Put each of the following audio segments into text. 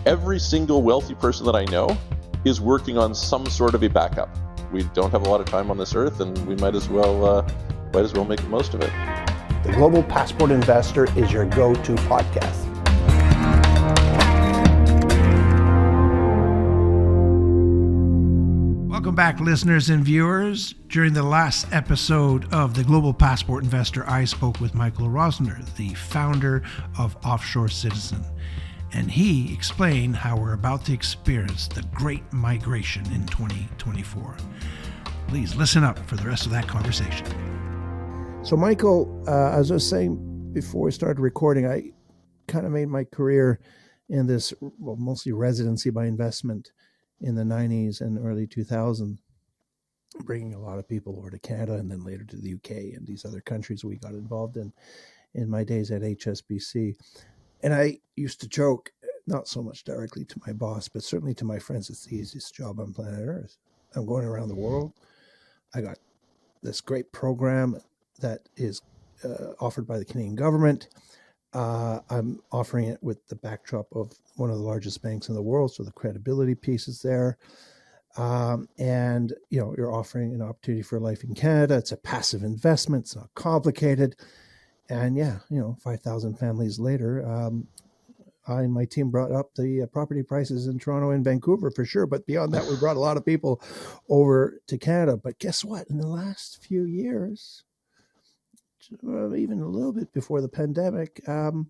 every single wealthy person that I know is working on some sort of a backup. We don't have a lot of time on this earth, and we might as well make the most of it. The Global Passport Investor is your go-to podcast. Welcome back, listeners and viewers. During the last episode of the Global Passport Investor, I spoke with Michael Rosmer, the founder of Offshore Citizen, and he explained how we're about to experience the Great Migration in 2024. Please listen up for the rest of that conversation. So, Michael, as I was saying before we started recording, I kind of made my career in this, mostly residency by investment in the 90s and early 2000s, bringing a lot of people over to Canada and then later to the UK and these other countries we got involved in my days at HSBC. And I used to joke, not so much directly to my boss, but certainly to my friends, it's the easiest job on planet Earth. I'm going around the world. I got this great program that is offered by the Canadian government. I'm offering it with the backdrop of one of the largest banks in the world, so the credibility piece is there. And, you're offering an opportunity for life in Canada. It's a passive investment. It's not complicated. And 5,000 families later, I and my team brought up the property prices in Toronto and Vancouver for sure. But beyond that, we brought a lot of people over to Canada. But guess what? In the last few years, even a little bit before the pandemic, I'm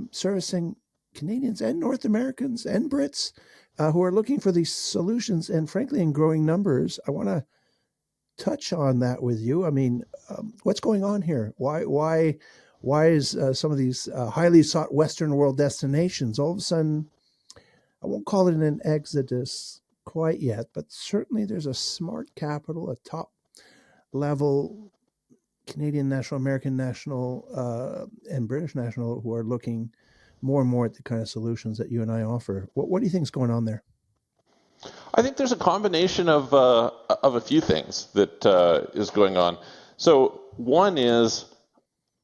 servicing Canadians and North Americans and Brits who are looking for these solutions, and frankly, in growing numbers. I want to touch on that with you. I mean, what's going on here? Why is some of these highly sought Western world destinations all of a sudden, I won't call it an exodus quite yet, but certainly there's a smart capital, a top level Canadian national, American national, and British national who are looking more and more at the kind of solutions that you and I offer. What do you think is going on there? I think there's a combination of a few things that is going on. So one is,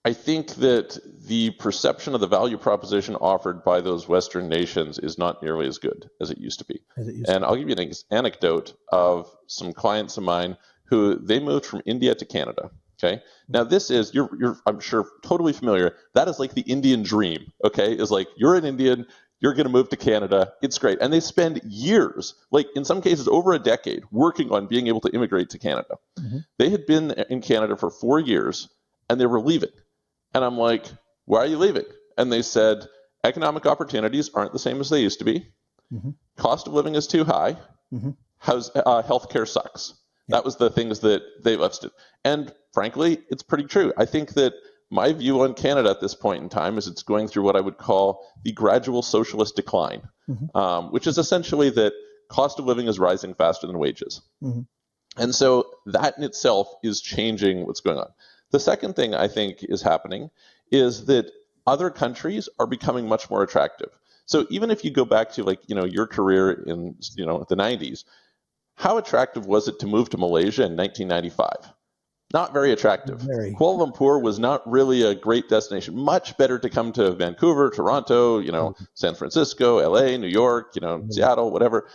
I think that the perception of the value proposition offered by those Western nations is not nearly as good as it used to be. I'll give you an anecdote of some clients of mine who they moved from India to Canada. Okay. Now this is, you're I'm sure totally familiar. That is like the Indian dream. Okay. Is like, you're an Indian, you're going to move to Canada. It's great. And they spend years, like in some cases over a decade, working on being able to immigrate to Canada. Mm-hmm. They had been in Canada for 4 years and they were leaving. And I'm like, why are you leaving? And they said, economic opportunities aren't the same as they used to be. Mm-hmm. Cost of living is too high. Mm-hmm. Healthcare sucks. Yeah. That was the things that they listed. And frankly, it's pretty true. I think that my view on Canada at this point in time is it's going through what I would call the gradual socialist decline, mm-hmm. Which is essentially that cost of living is rising faster than wages. Mm-hmm. And so that in itself is changing what's going on. The second thing I think is happening is that other countries are becoming much more attractive. So even if you go back to your career in the 90s, how attractive was it to move to Malaysia in 1995? Not very attractive. Kuala Lumpur was not really a great destination. Much better to come to Vancouver, Toronto, mm-hmm. San Francisco, LA, New York, mm-hmm. Seattle, whatever.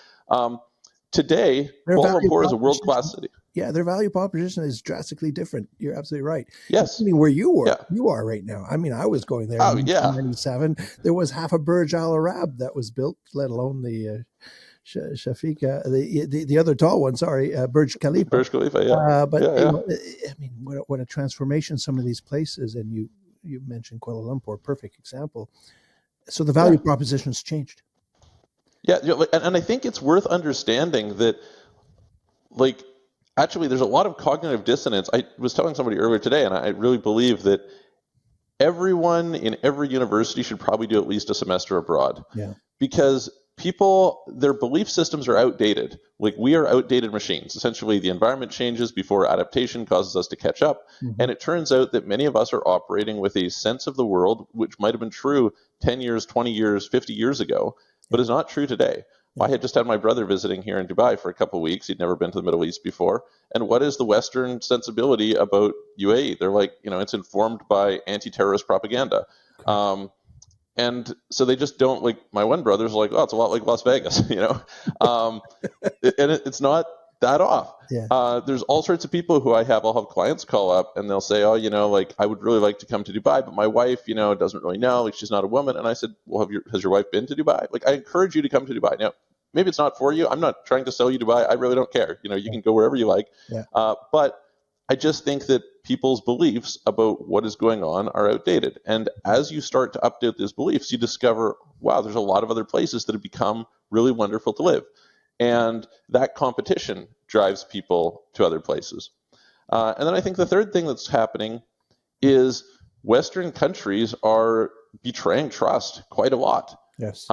Today, Kuala Lumpur is a world-class city. Yeah, their value proposition is drastically different. You're absolutely right. Yes. Including where you are right now. I mean, I was going there in 1997. There was half a Burj Al Arab that was built, let alone the Shafika, the other tall one, Burj Khalifa. Burj Khalifa, yeah. I mean, what a transformation some of these places, and you mentioned Kuala Lumpur, perfect example. So the value proposition has changed. Yeah, and I think it's worth understanding that, actually, there's a lot of cognitive dissonance. I was telling somebody earlier today, and I really believe that everyone in every university should probably do at least a semester abroad. Yeah. Because people, their belief systems are outdated. Like, we are outdated machines. Essentially, the environment changes before adaptation causes us to catch up. Mm-hmm. And it turns out that many of us are operating with a sense of the world which might have been true 10 years, 20 years, 50 years ago, but is not true today. I had just had my brother visiting here in Dubai for a couple of weeks. He'd never been to the Middle East before. And what is the Western sensibility about UAE? They're like, it's informed by anti-terrorist propaganda. And so they just don't, like, my one brother's like, oh, it's a lot like Las Vegas, and it's not that off. Yeah. There's all sorts of people who I'll have clients call up and they'll say, oh, like, I would really like to come to Dubai, but my wife, doesn't really know, like, she's not a woman. And I said, well, has your wife been to Dubai? Like, I encourage you to come to Dubai. Now, maybe it's not for you. I'm not trying to sell you Dubai. I really don't care. You can go wherever you like. Yeah. But I just think that people's beliefs about what is going on are outdated. And as you start to update those beliefs, you discover, wow, there's a lot of other places that have become really wonderful to live. And that competition drives people to other places. And then I think the third thing that's happening is Western countries are betraying trust quite a lot. Yes.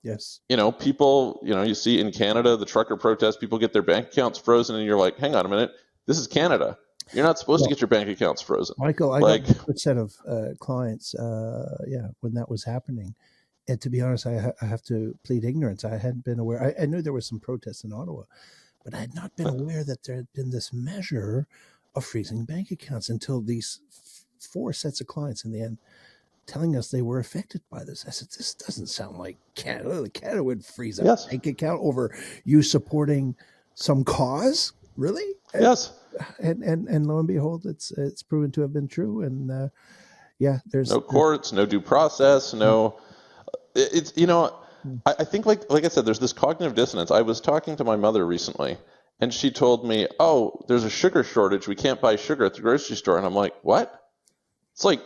Yes. People, you see in Canada, the trucker protest, people get their bank accounts frozen, and you're like, hang on a minute, this is Canada. You're not supposed to get your bank accounts frozen. Michael, I got a good set of clients, when that was happening. And to be honest, I have to plead ignorance. I hadn't been aware. I knew there was some protests in Ottawa, but I had not been aware that there had been this measure of freezing bank accounts until these 4 sets of clients in the end telling us they were affected by this. I said, this doesn't sound like Canada. Canada would freeze a bank account over you supporting some cause? Really? Yes. And lo and behold, it's proven to have been true. And there's no courts, no due process, no. It's I think like I said, there's this cognitive dissonance. I was talking to my mother recently, and she told me, "Oh, there's a sugar shortage. We can't buy sugar at the grocery store." And I'm like, "What?" It's like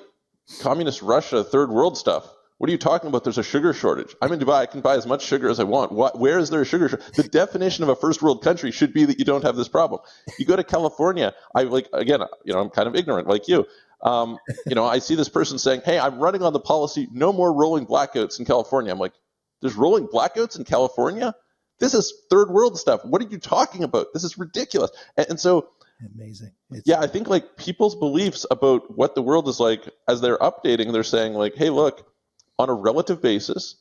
communist Russia, third world stuff. What are you talking about? There's a sugar shortage. I'm in Dubai. I can buy as much sugar as I want. Where is there a sugar shortage? The definition of a first world country should be that you don't have this problem. You go to California. I'm kind of ignorant like you. I see this person saying, hey, I'm running on the policy, no more rolling blackouts in California. I'm like, there's rolling blackouts in California? This is third world stuff. What are you talking about? This is ridiculous. And so, amazing. I think like people's beliefs about what the world is like, as they're updating, they're saying like, hey, look, on a relative basis,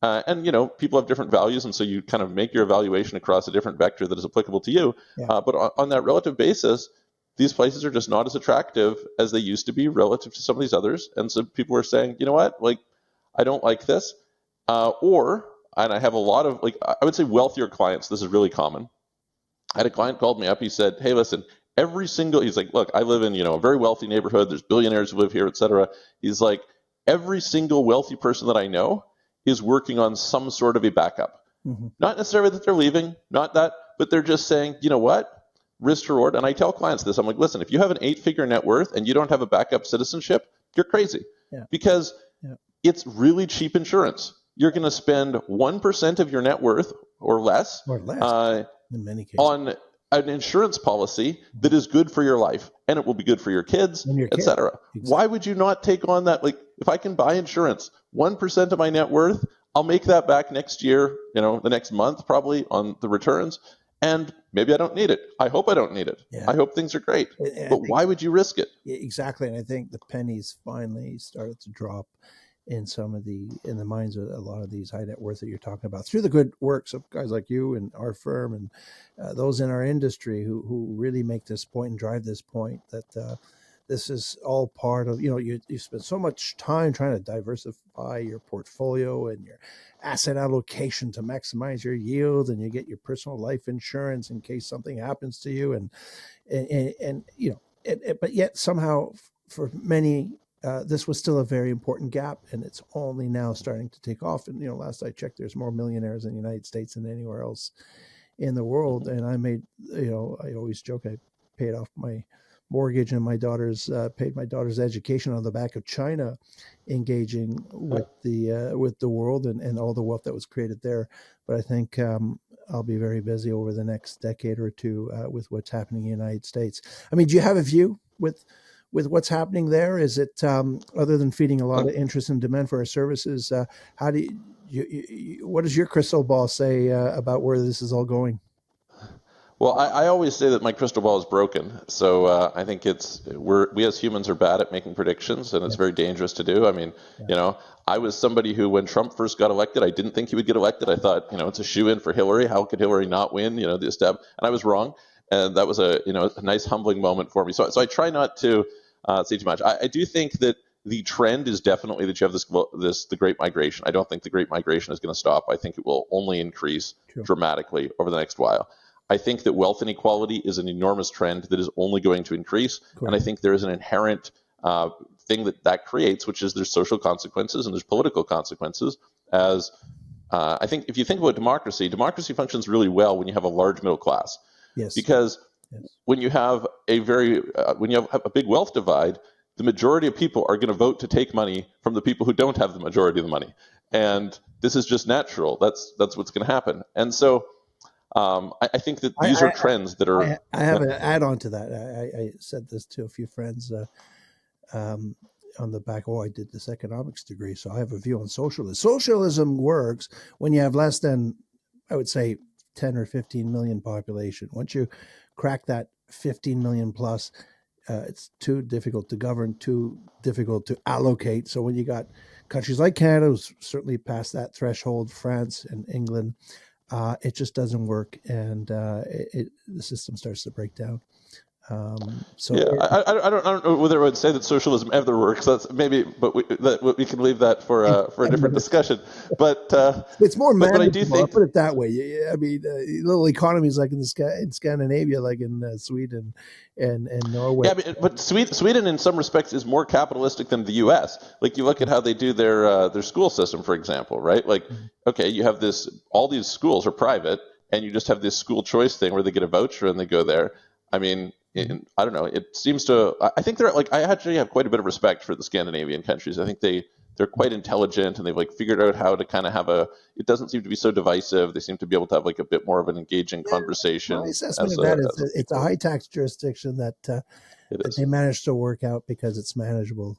and people have different values, and so you kind of make your evaluation across a different vector that is applicable to you. Yeah. But on that relative basis, these places are just not as attractive as they used to be relative to some of these others. And so people are saying, you know what, like, I don't like this. And I have a lot of, like, I would say wealthier clients. This is really common. I had a client called me up. He said, hey, listen, he's like, look, I live in, a very wealthy neighborhood. There's billionaires who live here, et cetera. He's like, every single wealthy person that I know is working on some sort of a backup. Mm-hmm. Not necessarily that they're leaving, not that, but they're just saying, you know what? Risk to reward. And I tell clients this. I'm like, listen, if you have an 8-figure net worth and you don't have a backup citizenship, you're crazy. Yeah. Because it's really cheap insurance. You're going to spend 1% of your net worth or less in many cases, on an insurance policy that is good for your life, and it will be good for your kids, etc. Exactly. Why would you not take on that? Like, if I can buy insurance, 1% of my net worth, I'll make that back next year, the next month probably on the returns. And maybe I don't need it. I hope I don't need it. Yeah. I hope things are great. But why would you risk it? Exactly. And I think the pennies finally started to drop in the minds of a lot of these high net worth that you're talking about through the good works of guys like you and our firm and those in our industry who really make this point and drive this point that this is all part of, you spend so much time trying to diversify your portfolio and your asset allocation to maximize your yield, and you get your personal life insurance in case something happens to you. But yet somehow for many, this was still a very important gap, and it's only now starting to take off. And, last I checked, there's more millionaires in the United States than anywhere else in the world. And I made, I always joke, I paid off my mortgage and paid my daughter's education on the back of China, engaging with the world and all the wealth that was created there. But I think I'll be very busy over the next decade or two with what's happening in the United States. I mean, do you have a view with what's happening there? Is it other than feeding a lot of interest and demand for our services? How do what does your crystal ball say about where this is all going? Well, I always say that my crystal ball is broken. So I think we as humans are bad at making predictions, and it's very dangerous to do. I mean, I was somebody who, when Trump first got elected, I didn't think he would get elected. I thought, it's a shoe-in for Hillary. How could Hillary not win? And I was wrong. And that was a nice humbling moment for me. So I try not to say too much. I do think that the trend is definitely that you have the Great Migration. I don't think the Great Migration is going to stop. I think it will only increase dramatically over the next while. I think that wealth inequality is an enormous trend that is only going to increase. Correct. And I think there is an inherent thing that creates, which is there's social consequences and there's political consequences. As I think if you think about democracy functions really well when you have a large middle class. Yes. Because when you have when you have a big wealth divide, the majority of people are going to vote to take money from the people who don't have the majority of the money, and this is just natural. That's what's going to happen. And so, I think that these are trends that are. I have an add-on to that. I said this to a few friends on the back. Oh, I did this economics degree, so I have a view on socialism. Socialism works when you have less than, I would say, 10 or 15 million population. Once you crack that 15 million plus, it's too difficult to govern, too difficult to allocate. So when you got countries like Canada, who's certainly past that threshold, France and England, it just doesn't work, and the system starts to break down. I don't know whether I would say that socialism ever works. That's maybe, but we can leave that for a different discussion. But it's more manageable. But I do think, I'll put it that way. I mean, little economies like in Scandinavia, like in Sweden and Norway. Yeah, but Sweden in some respects is more capitalistic than the U.S. Like you look at how they do their school system, for example, right? Like, okay, you have all these schools are private, and you just have this school choice thing where they get a voucher and they go there. I mean, I don't know. It seems to. I think they're like. I actually have quite a bit of respect for the Scandinavian countries. I think they're quite intelligent, and they've like figured out how to kind of have a. It doesn't seem to be so divisive. They seem to be able to have like a bit more of an engaging conversation. My assessment of that is it's a high tax jurisdiction that they managed to work out because it's manageable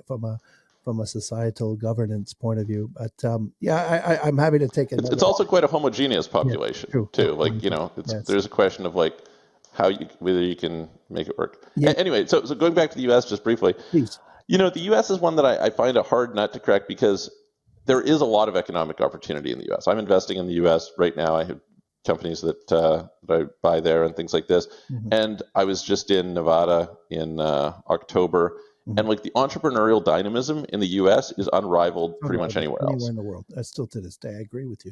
from a societal governance point of view. But I'm happy to take it. It's also quite a homogeneous population too. Like there's a question of like. Whether you can make it work. Yeah. Anyway, so going back to the U.S. just briefly, please. The U.S. is one that I find a hard nut to crack because there is a lot of economic opportunity in the U.S. I'm investing in the U.S. right now. I have companies that I buy there and things like this. Mm-hmm. And I was just in Nevada in October, and like the entrepreneurial dynamism in the U.S. is unrivaled pretty much anywhere else. Anywhere in the world. Still to this day, I agree with you,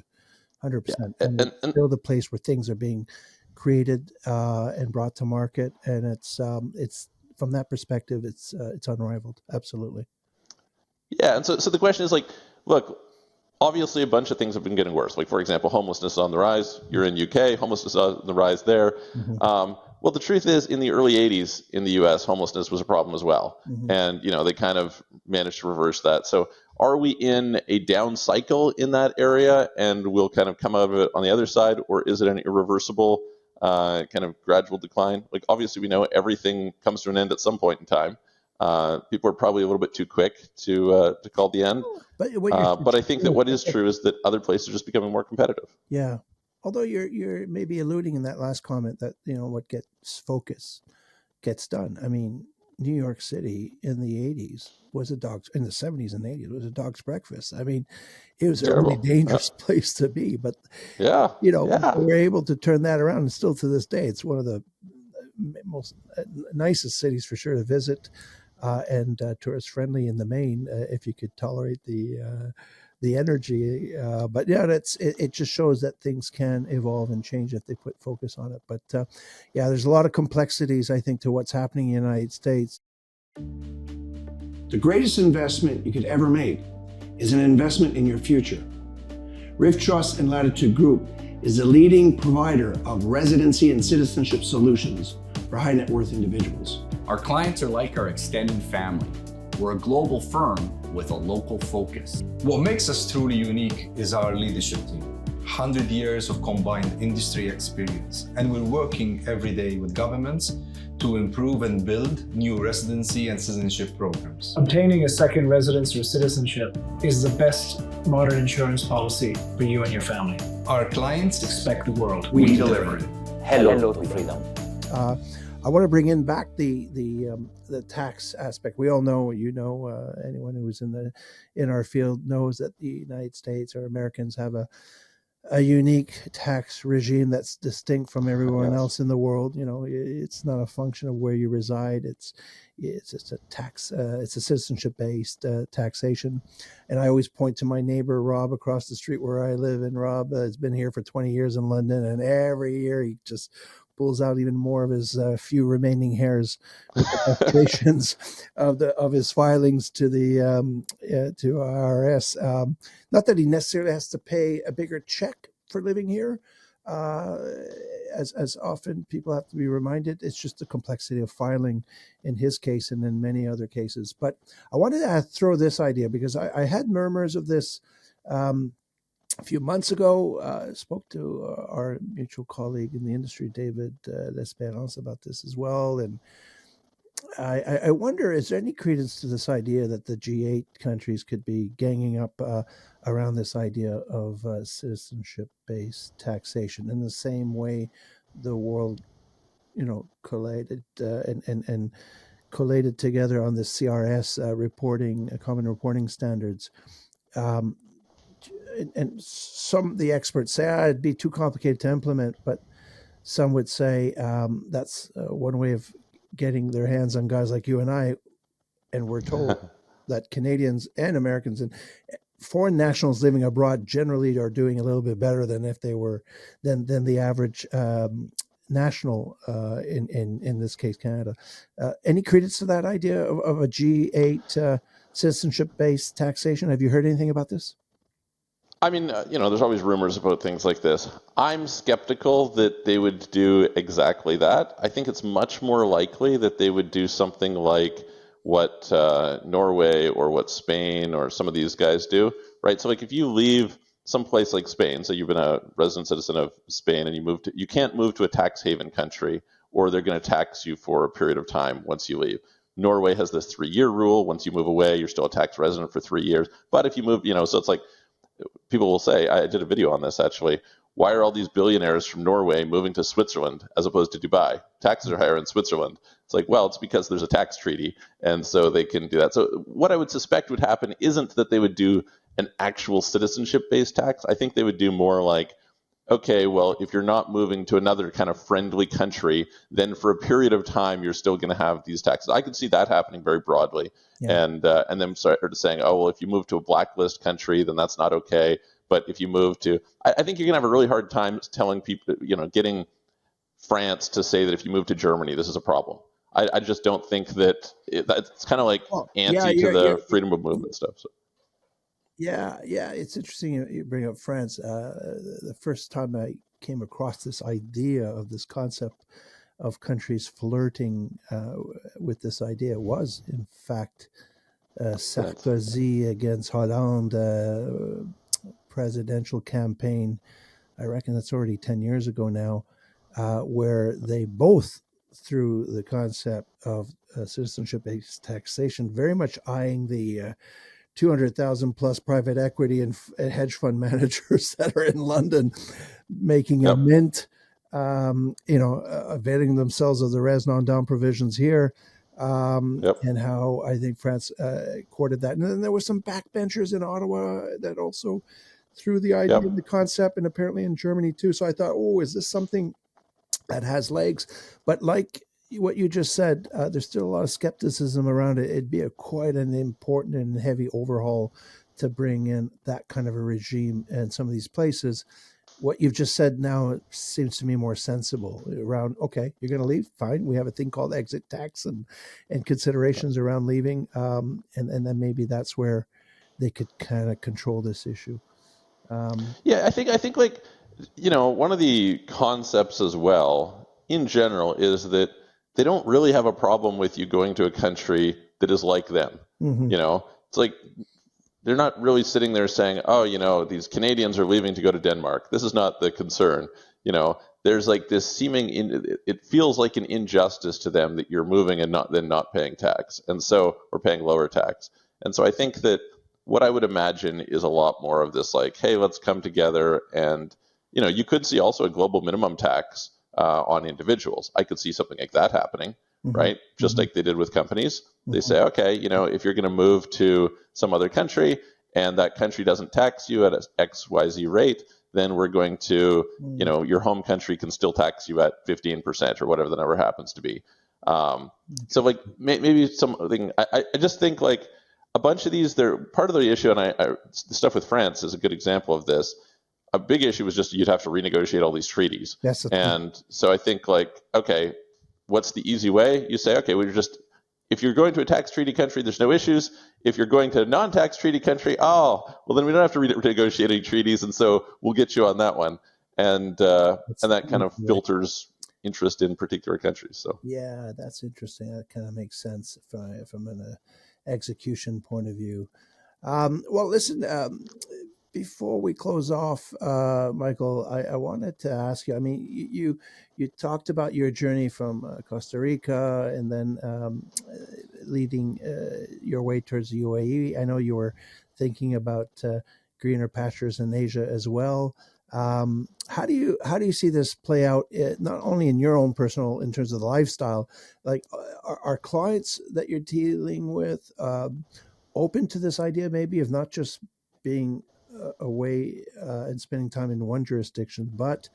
100%. Yeah. And it's still the place where things are being created and brought to market, and it's from that perspective, it's unrivaled. Absolutely. Yeah, and so the question is like, look, obviously a bunch of things have been getting worse. Like for example, homelessness is on the rise. You're in UK, homelessness is on the rise there. Mm-hmm. Well, the truth is, in the early '80s in the U.S., homelessness was a problem as well, and they kind of managed to reverse that. So, are we in a down cycle in that area, and we'll kind of come out of it on the other side, or is it an irreversible kind of gradual decline? Like obviously we know everything comes to an end at some point in time. People are probably a little bit too quick to call the end. But I think that what is true is that other places are just becoming more competitive. Yeah. Although you're maybe alluding in that last comment that, what gets focused gets done. I mean, New York City in the 80s was in the 70s and 80s was a dog's breakfast. I mean, it was a really dangerous place to be, but we're able to turn that around, and still to this day, it's one of the most nicest cities for sure to visit, and tourist friendly in the main, if you could tolerate the energy. But yeah, it just shows that things can evolve and change if they put focus on it. But there's a lot of complexities, I think, to what's happening in the United States. The greatest investment you could ever make is an investment in your future. Rift Trust and Latitude Group is the leading provider of residency and citizenship solutions for high net worth individuals. Our clients are like our extended family. We're a global firm with a local focus. What makes us truly unique is our leadership team. 100 years of combined industry experience, and we're working every day with governments to improve and build new residency and citizenship programs. Obtaining a second residence or citizenship is the best modern insurance policy for you and your family. Our clients expect the world. We deliver it. Hello to freedom. I want to bring in back the tax aspect. We all know, anyone who's in our field knows that the United States or Americans have a a unique tax regime that's distinct from everyone Yes. else in the world. It's not a function of where you reside. It's a tax. It's a citizenship-based taxation. And I always point to my neighbor Rob across the street where I live. And Rob has been here for 20 years in London, and every year he just pulls out even more of his few remaining hairs with the frustrations of his filings to the to IRS. Not that he necessarily has to pay a bigger check for living here, as often people have to be reminded. It's just the complexity of filing in his case and in many other cases. But I wanted to throw this idea because I had murmurs of this. A few months ago, spoke to our mutual colleague in the industry, David L'Espérance, about this as well. And I wonder, is there any credence to this idea that the G8 countries could be ganging up around this idea of citizenship-based taxation in the same way the world, collated and collated together on the CRS reporting, common reporting standards? And some of the experts say it'd be too complicated to implement, but some would say that's one way of getting their hands on guys like you and I. And we're told that Canadians and Americans and foreign nationals living abroad generally are doing a little bit better than if they were than the average national in this case Canada. Any credence to that idea of a G8 citizenship-based taxation? Have you heard anything about this? I mean, there's always rumors about things like this. I'm skeptical that they would do exactly that. I think it's much more likely that they would do something like what Norway or what Spain or some of these guys do, right? So like if you leave someplace like Spain, so you've been a resident citizen of Spain and you can't move to a tax haven country, or they're going to tax you for a period of time once you leave. Norway has this 3-year rule. Once you move away, you're still a tax resident for 3 years. But if you move, so it's like, people will say, I did a video on this actually, why are all these billionaires from Norway moving to Switzerland as opposed to Dubai? Taxes are higher in Switzerland. It's like, well, it's because there's a tax treaty, and so they can do that. So what I would suspect would happen isn't that they would do an actual citizenship-based tax. I think they would do more like, okay, well, if you're not moving to another kind of friendly country, then for a period of time, you're still going to have these taxes. I could see that happening very broadly. Yeah. And then started saying, oh, well, if you move to a blacklist country, then that's not okay. But if you move to, I think you're going to have a really hard time telling people, getting France to say that if you move to Germany, this is a problem. I just don't think that it's kind of like anti to the freedom of movement stuff. So. Yeah, it's interesting you bring up France. The first time I came across this idea of this concept of countries flirting with this idea was, in fact, Sarkozy against Hollande presidential campaign. I reckon that's already 10 years ago now, where they both threw the concept of citizenship-based taxation, very much eyeing the 200,000 plus private equity and hedge fund managers that are in London making a mint, availing themselves of the res non-dom provisions here, and how I think France courted that. And then there were some backbenchers in Ottawa that also threw the idea and the concept, and apparently in Germany too. So I thought, is this something that has legs? But like what you just said, there's still a lot of skepticism around it. It'd be quite an important and heavy overhaul to bring in that kind of a regime in some of these places. What you've just said now seems to me more sensible around, okay, you're going to leave, fine. We have a thing called exit tax and considerations around leaving. And then maybe that's where they could kind of control this issue. I think like, one of the concepts as well in general is that they don't really have a problem with you going to a country that is like them. Mm-hmm. It's like they're not really sitting there saying, oh, these Canadians are leaving to go to Denmark. This is not the concern. There's like this it feels like an injustice to them that you're moving and not paying tax, or paying lower tax. And so I think that what I would imagine is a lot more of this, like, hey, let's come together. And you could see also a global minimum tax on individuals. I could see something like that happening, mm-hmm. right? Just like they did with companies. Mm-hmm. They say, okay, if you're going to move to some other country and that country doesn't tax you at an XYZ rate, then we're going to, your home country can still tax you at 15% or whatever the number happens to be. So like maybe something, I just think like a bunch of these, they're part of the issue. And the stuff with France is a good example of this. A big issue was just you'd have to renegotiate all these treaties. That's the and thing. So I think like, okay, what's the easy way? You say, okay, if you're going to a tax treaty country, there's no issues. If you're going to a non-tax treaty country, well, then we don't have to renegotiate any treaties, and so we'll get you on that one. And that kind of filters interest in particular countries. So yeah, that's interesting. That kind of makes sense from an execution point of view. Well, listen. Before we close off, Michael, I wanted to ask you. I mean, you talked about your journey from Costa Rica and then leading your way towards the UAE. I know you were thinking about greener pastures in Asia as well. How do you see this play out? Not only in your own personal, in terms of the lifestyle, like are clients that you're dealing with open to this idea, maybe of not just being away and spending time in one jurisdiction, but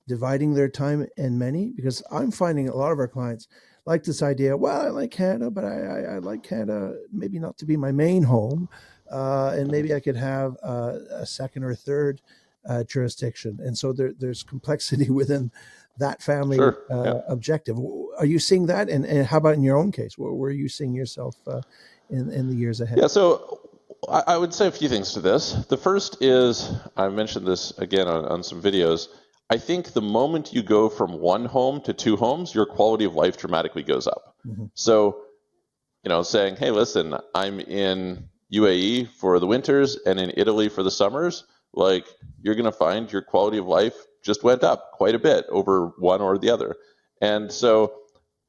dividing their time in many? Because I'm finding a lot of our clients like this idea. Well, I like Canada, but I like Canada maybe not to be my main home, and maybe I could have a second or third jurisdiction. And so there's complexity within that family objective. Are you seeing that? And how about in your own case? Where are you seeing yourself in the years ahead? Yeah, so I would say a few things to this. The first is, I mentioned this again on some videos, I think the moment you go from one home to two homes, your quality of life dramatically goes up. Mm-hmm. So, saying, hey, listen, I'm in UAE for the winters and in Italy for the summers, like you're going to find your quality of life just went up quite a bit over one or the other. And so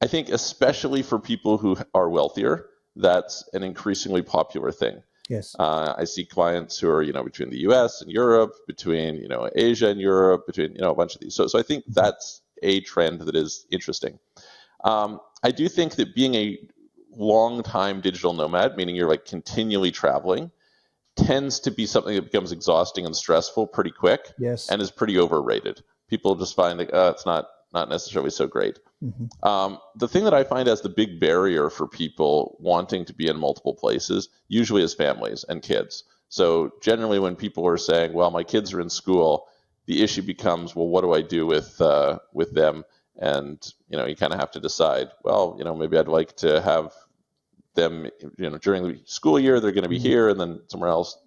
I think especially for people who are wealthier, that's an increasingly popular thing. Yes. I see clients who are, between the US and Europe, between, Asia and Europe, between, a bunch of these. So I think that's a trend that is interesting. I do think that being a long-time digital nomad, meaning you're like continually traveling, tends to be something that becomes exhausting and stressful pretty quick. Yes. And is pretty overrated. People just find that it's not necessarily so great. Mm-hmm. The thing that I find as the big barrier for people wanting to be in multiple places usually is families and kids. So generally when people are saying, well, my kids are in school, the issue becomes, well, what do I do with them? And, you kind of have to decide, well, maybe I'd like to have them, during the school year, they're going to be here and then somewhere else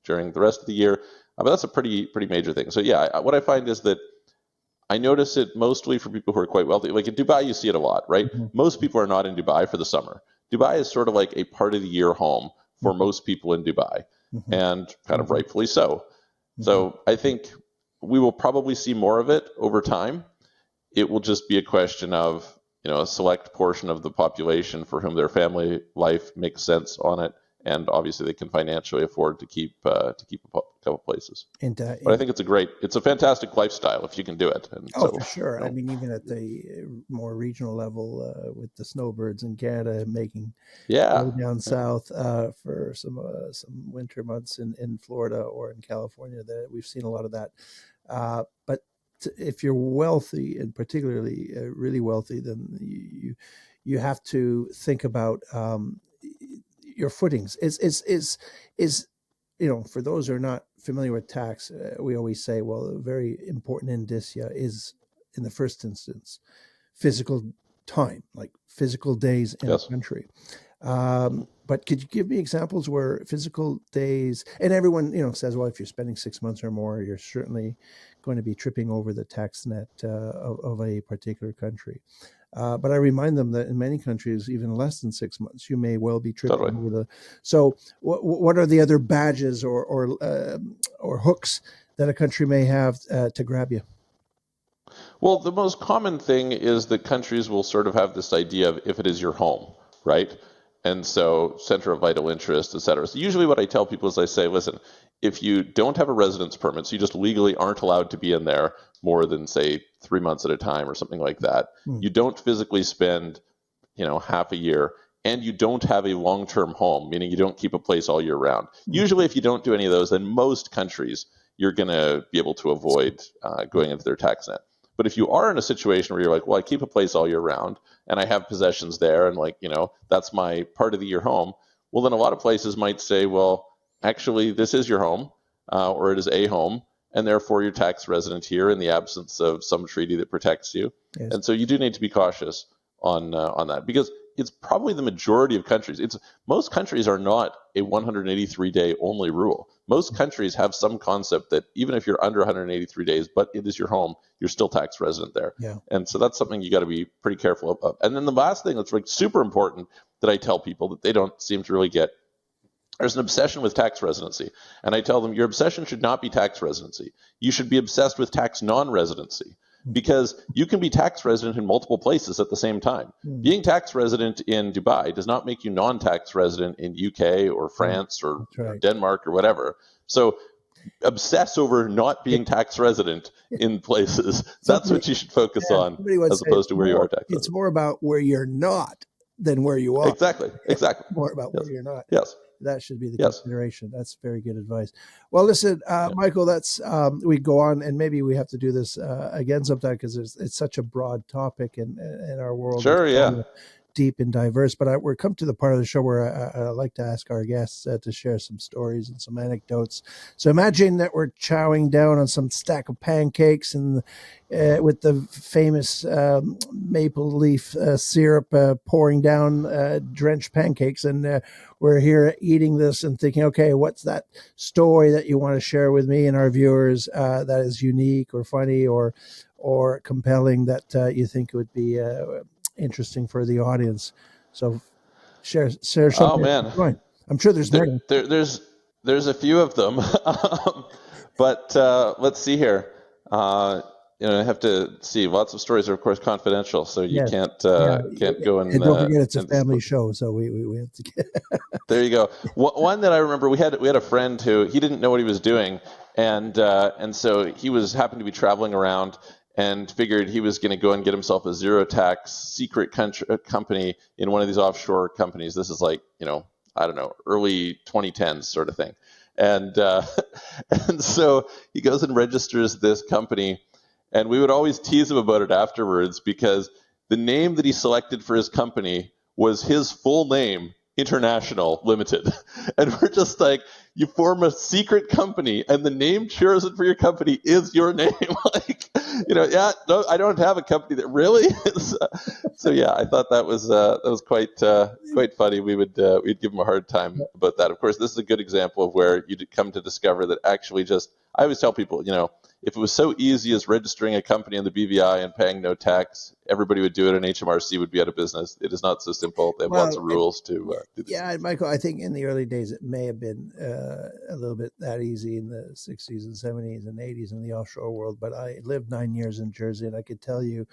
during the rest of the year. But that's a pretty major thing. So yeah, what I find is that I notice it mostly for people who are quite wealthy. Like in Dubai, you see it a lot, right? Mm-hmm. Most people are not in Dubai for the summer. Dubai is sort of like a part of the year home for most people in Dubai, and kind of rightfully so. So I think we will probably see more of it over time. It will just be a question of, a select portion of the population for whom their family life makes sense on it. And obviously they can financially afford to keep a couple places. But I think it's a fantastic lifestyle if you can do it. And for sure. I mean, even at the more regional level, with the snowbirds in Canada making way down south for some winter months in Florida or in California, that we've seen a lot of that. But if you're wealthy, and particularly really wealthy, then you have to think about your footings. Is for those who are not familiar with tax, we always say, well, a very important indicia is, in the first instance, physical time, like physical days in a country. But could you give me examples where physical days, and everyone, says, well, if you're spending 6 months or more, you're certainly going to be tripping over the tax net of a particular country. But I remind them that in many countries, even less than 6 months, you may well be tripping over the. So, what are the other badges or hooks that a country may have to grab you? Well, the most common thing is that countries will sort of have this idea of if it is your home, right? And so center of vital interest, et cetera. So usually what I tell people is I say, listen, if you don't have a residence permit, so you just legally aren't allowed to be in there more than, say, 3 months at a time or something like that, you don't physically spend, half a year, and you don't have a long-term home, meaning you don't keep a place all year round. Usually if you don't do any of those, then most countries you're going to be able to avoid going into their tax net. But if you are in a situation where you're like, well, I keep a place all year round and I have possessions there, and like, that's my part of the year home, well, then a lot of places might say, well, actually, this is your home, or it is a home, and therefore you're tax resident here in the absence of some treaty that protects you. Yes. And so you do need to be cautious on that, because it's probably the majority of countries. Most countries are not a 183-day only rule. Most countries have some concept that even if you're under 183 days, but it is your home, you're still tax resident there. Yeah. And so that's something you got to be pretty careful of. And then the last thing that's like super important that I tell people that they don't seem to really get, there's an obsession with tax residency. And I tell them, your obsession should not be tax residency. You should be obsessed with tax non-residency, because you can be tax resident in multiple places at the same time. Being tax resident in Dubai does not make you non-tax resident in UK or France or Denmark or whatever. So obsess over not being tax resident in places. That's what you should focus on, as opposed to where you are tax resident. It's more about where you're not than where you are. Exactly. More about where you're not. Yes. That should be the consideration. That's very good advice. Well, listen, Michael, that's we go on, and maybe we have to do this again sometime, because it's such a broad topic in our world. Sure, yeah. Deep and diverse. But we're come to the part of the show where I like to ask our guests to share some stories and some anecdotes. So imagine that we're chowing down on some stack of pancakes and with the famous maple leaf syrup pouring down drenched pancakes, and we're here eating this and thinking, okay, what's that story that you want to share with me and our viewers that is unique or funny or compelling that you think would be interesting for the audience? So share something. Oh man, I'm sure there's many. There's a few of them, but let's see here. I have to see. Lots of stories are, of course, confidential, so you can't go and don't forget it's a family show, so we have to get. There you go. One that I remember, we had a friend who he didn't know what he was doing, and so he happened to be traveling around and figured he was going to go and get himself a zero tax secret company in one of these offshore companies. This is like, I don't know, early 2010s sort of thing. And so he goes and registers this company, and we would always tease him about it afterwards, because the name that he selected for his company was his full name, International Limited. And we're just like, you form a secret company and the name chosen for your company is your name. Like, no, I don't have a company that really is. So yeah, I thought that was quite funny. We'd give him a hard time about that. Of course, this is a good example of where you'd come to discover that actually I always tell people, if it was so easy as registering a company in the BVI and paying no tax, everybody would do it, and HMRC would be out of business. It is not so simple. They have lots of rules to do this. Yeah, Michael, I think in the early days it may have been a little bit that easy in the 60s and 70s and 80s in the offshore world. But I lived 9 years in Jersey, and I could tell you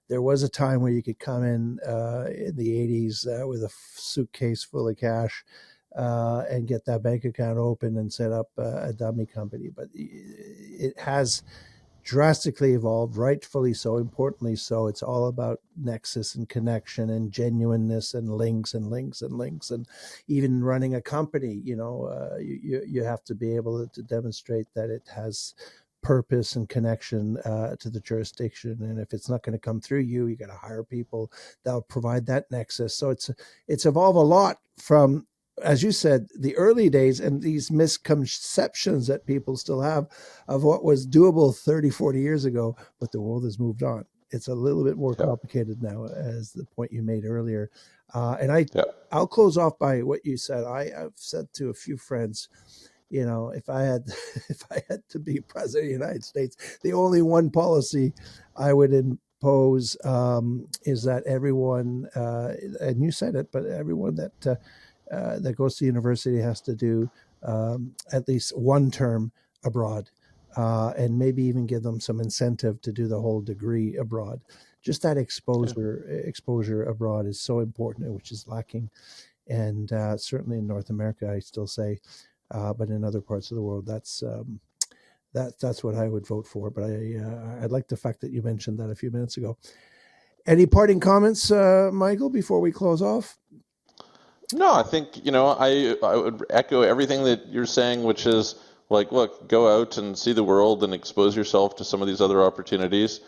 there was a time where you could come in the 80s with a suitcase full of cash and get that bank account open and set up a dummy company. But it has drastically evolved, rightfully so, importantly so. It's all about nexus and connection and genuineness and links. And even running a company, you have to be able to demonstrate that it has purpose and connection to the jurisdiction. And if it's not going to come through you got to hire people that'll provide that nexus. So it's evolved a lot from, as you said, the early days and these misconceptions that people still have of what was doable 30, 40 years ago, but the world has moved on. It's a little bit more complicated now, as the point you made earlier. I'll close off by what you said. I've said to a few friends, if I had to be president of the United States, the only one policy I would impose is that everyone, and you said it, but everyone that goes to university has to do at least one term abroad, and maybe even give them some incentive to do the whole degree abroad. Just that exposure abroad is so important, which is lacking. And certainly in North America, I still say, but in other parts of the world, that's what I would vote for. But I like the fact that you mentioned that a few minutes ago. Any comments, Michael, before we close off? No, I think, I would echo everything that you're saying, which is Like, look, go out and see the world and expose yourself to some of these other opportunities.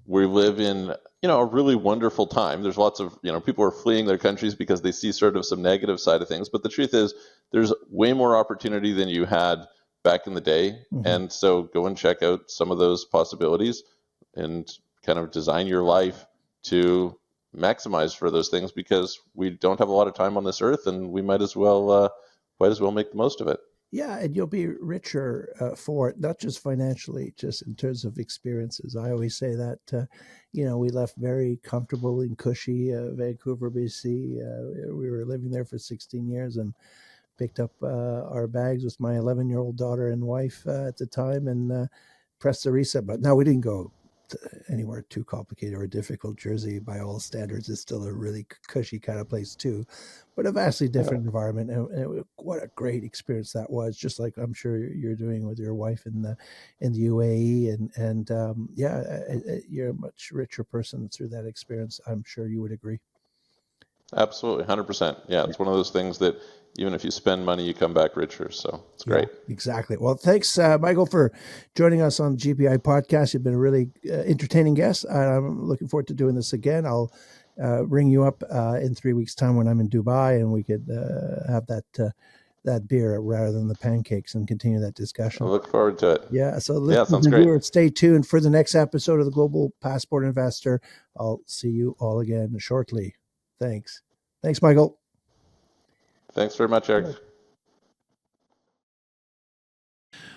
We live in, a really wonderful time. There's lots of, people are fleeing their countries because they see sort of some negative side of things. But the truth is, there's way more opportunity than you had back in the day. Mm-hmm. And so go and check out some of those possibilities and kind of design your life to maximize for those things, because we don't have a lot of time on this earth, and we might as well make the most of it. Yeah, and you'll be richer for it, not just financially, just in terms of experiences. I always say that, we left very comfortable and cushy Vancouver, BC. We were living there for 16 years and picked up our bags with my 11-year-old daughter and wife at the time and pressed the reset button. Now, we didn't go anywhere too complicated or difficult. Jersey, by all standards, is still a really cushy kind of place too, but a vastly different environment. And what a great experience that was! Just like I'm sure you're doing with your wife in the UAE, and you're a much richer person through that experience. I'm sure you would agree. Absolutely, 100%. Yeah, it's one of those things that even if you spend money, you come back richer. So it's great. Yeah, exactly. Well, thanks, Michael, for joining us on GPI Podcast. You've been a really entertaining guest. I'm looking forward to doing this again. I'll ring you up in 3 weeks' time when I'm in Dubai, and we could have that beer rather than the pancakes and continue that discussion. I look forward to it. Yeah. So sounds great. Stay tuned for the next episode of the Global Passport Investor. I'll see you all again shortly. Thanks. Thanks, Michael. Thanks very much, Eric.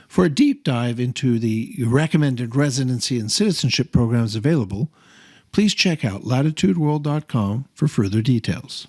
For a deep dive into the recommended residency and citizenship programs available, please check out latitudeworld.com for further details.